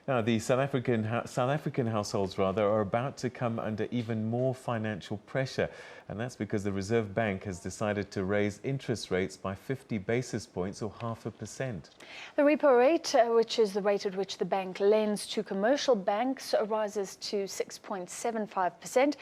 Now, the South African households are about to come under even more financial pressure, and that's because the Reserve Bank has decided to raise interest rates by 50 basis points or 0.5%. The repo rate, which is the rate at which the bank lends to commercial banks, rises to 6.75%.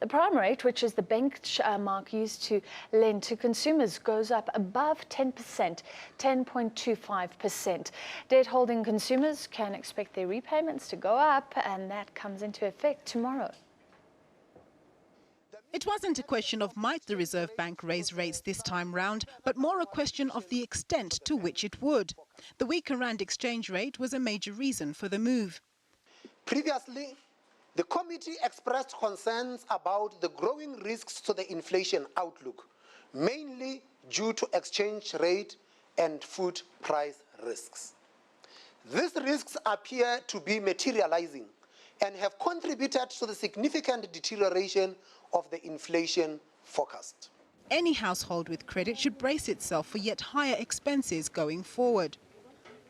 The prime rate, which is the benchmark used to lend to consumers, goes up above 10%, 10.25%. Debt-holding consumers can expect their repayments to go up, and that comes into effect tomorrow. It wasn't a question of might the Reserve Bank raise rates this time round, but more a question of the extent to which it would. The weaker rand exchange rate was a major reason for the move. Previously, the committee expressed concerns about the growing risks to the inflation outlook, mainly due to exchange rate and food price risks. These risks appear to be materializing and have contributed to the significant deterioration of the inflation forecast. Any household with credit should brace itself for yet higher expenses going forward.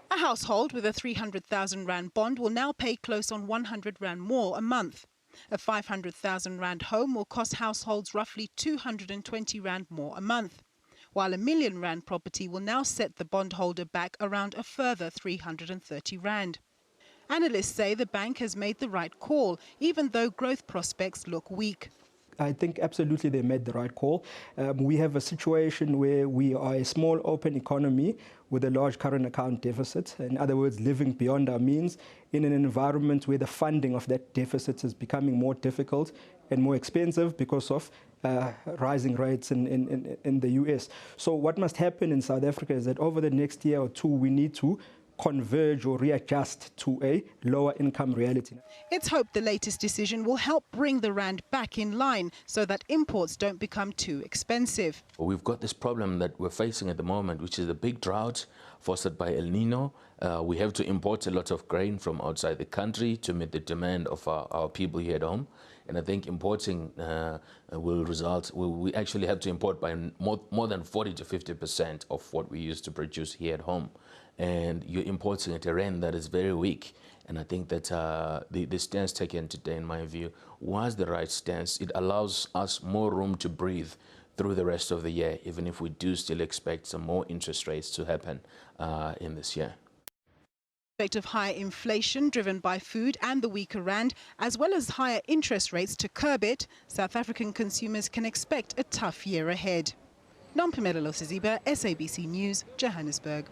A household with a 300,000 rand bond will now pay close on 100 rand more a month. A 500,000 rand home will cost households roughly 220 rand more a month, while a million rand property will now set the bondholder back around a further 330 rand. Analysts say the bank has made the right call, even though growth prospects look weak. I think absolutely they made the right call. We have a situation where we are a small open economy with a large current account deficit. In other words, living beyond our means in an environment where the funding of that deficit is becoming more difficult and more expensive because of rising rates in the US. So what must happen in South Africa is that over the next year or two, we need to converge or readjust to a lower income reality. It's hoped the latest decision will help bring the rand back in line so that imports don't become too expensive. We've got this problem that we're facing at the moment, which is a big drought fostered by El Nino. We have to import a lot of grain from outside the country to meet the demand of our people here at home. And I think importing will result, we actually have to import by more than 40 to 50% of what we used to produce here at home. And you're importing at a rand that is very weak. And I think that the stance taken today, in my view, was the right stance. It allows us more room to breathe through the rest of the year, even if we do still expect some more interest rates to happen in this year. Of higher inflation driven by food and the weaker rand, as well as higher interest rates to curb it, South African consumers can expect a tough year ahead. Nompumelelo Siziba, SABC News, Johannesburg.